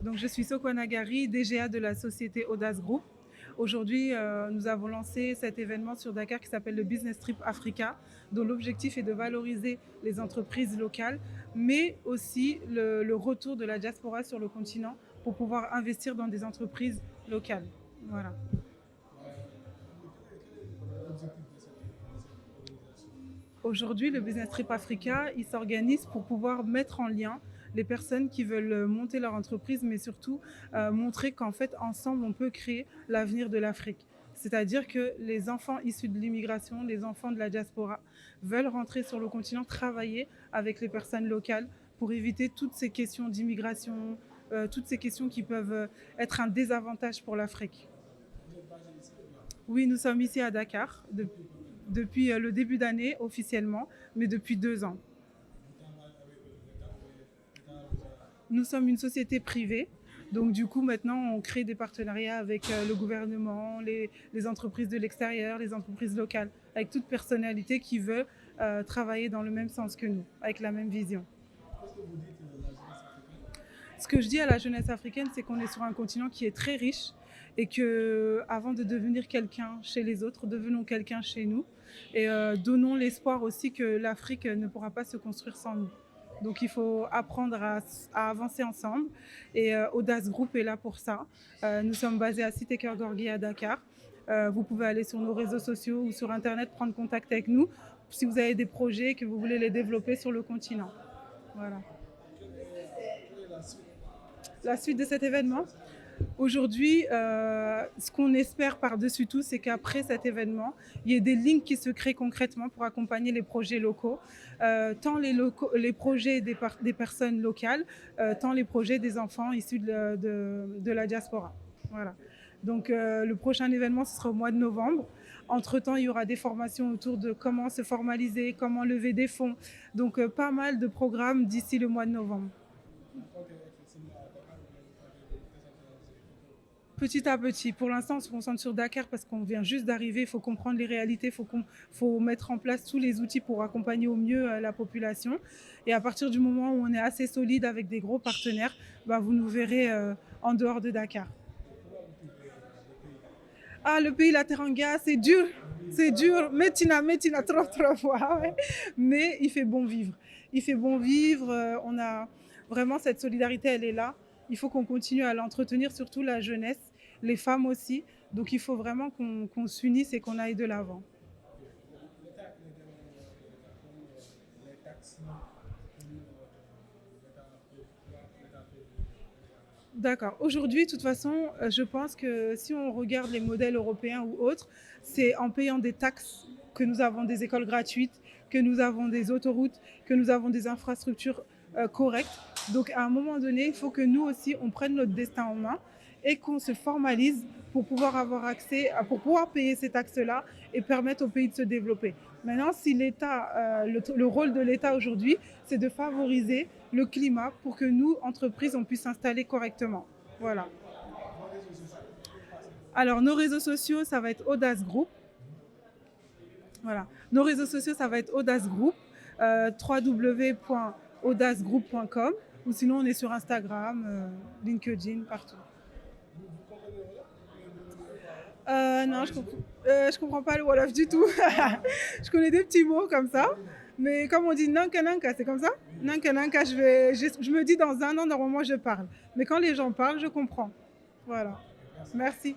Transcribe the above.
Donc, je suis Sokwana Gari, DGA de la société Audace Group. Aujourd'hui, nous avons lancé cet événement sur Dakar qui s'appelle le Business Trip Africa, dont l'objectif est de valoriser les entreprises locales, mais aussi le retour de la diaspora sur le continent pour pouvoir investir dans des entreprises locales. Voilà. Aujourd'hui, le Business Trip Africa, il s'organise pour pouvoir mettre en lien les personnes qui veulent monter leur entreprise, mais surtout montrer qu'en fait, ensemble, on peut créer l'avenir de l'Afrique. C'est-à-dire que les enfants issus de l'immigration, les enfants de la diaspora, veulent rentrer sur le continent, travailler avec les personnes locales pour éviter toutes ces questions d'immigration, toutes ces questions qui peuvent être un désavantage pour l'Afrique. Oui, nous sommes ici à Dakar depuis le début d'année officiellement, mais depuis 2 ans. Nous sommes une société privée, donc du coup maintenant on crée des partenariats avec le gouvernement, les entreprises de l'extérieur, les entreprises locales, avec toute personnalité qui veut travailler dans le même sens que nous, avec la même vision. Ce que je dis à la jeunesse africaine, c'est qu'on est sur un continent qui est très riche et que, avant de devenir quelqu'un chez les autres, devenons quelqu'un chez nous et donnons l'espoir aussi que l'Afrique ne pourra pas se construire sans nous. Donc il faut apprendre à avancer ensemble et Audace Group est là pour ça. Nous sommes basés à Cité Cœur Gorgui à Dakar. Vous pouvez aller sur nos réseaux sociaux ou sur Internet prendre contact avec nous si vous avez des projets et que vous voulez les développer sur le continent. Voilà. La suite de cet événement. Aujourd'hui, ce qu'on espère par-dessus tout, c'est qu'après cet événement, il y ait des lignes qui se créent concrètement pour accompagner les projets locaux, tant les projets des personnes locales, tant les projets des enfants issus de la diaspora. Voilà. Donc le prochain événement, ce sera au mois de novembre. Entre-temps, il y aura des formations autour de comment se formaliser, comment lever des fonds. Donc pas mal de programmes d'ici le mois de novembre. Petit à petit. Pour l'instant, on se concentre sur Dakar parce qu'on vient juste d'arriver. Il faut comprendre les réalités, faut mettre en place tous les outils pour accompagner au mieux la population. Et à partir du moment où on est assez solide avec des gros partenaires, bah, vous nous verrez en dehors de Dakar. Ah, le pays, la Teranga, c'est dur. C'est dur. Métina, trop, trop. Ouais. Mais il fait bon vivre. Il fait bon vivre. On a vraiment cette solidarité, elle est là. Il faut qu'on continue à l'entretenir, surtout la jeunesse, les femmes aussi. Donc il faut vraiment qu'on s'unisse et qu'on aille de l'avant. D'accord. Aujourd'hui, de toute façon, je pense que si on regarde les modèles européens ou autres, c'est en payant des taxes que nous avons des écoles gratuites, que nous avons des autoroutes, que nous avons des infrastructures correctes. Donc, à un moment donné, il faut que nous aussi, on prenne notre destin en main et qu'on se formalise pour pouvoir avoir accès, pour pouvoir payer ces taxes-là et permettre au pays de se développer. Maintenant, si l'État, le rôle de l'État aujourd'hui, c'est de favoriser le climat pour que nous, entreprises, on puisse s'installer correctement. Voilà. Alors, nos réseaux sociaux, ça va être Audace Group. Voilà. Nos réseaux sociaux, ça va être Audace Group, www.audacegroup.com, ou sinon on est sur Instagram, LinkedIn, partout. Non, je comprends pas le Wolof du tout. Je connais des petits mots comme ça. Mais comme on dit Nanka Nanka, c'est comme ça. Nanka Nanka, je me dis dans un an, normalement, je parle. Mais quand les gens parlent, je comprends. Voilà. Merci.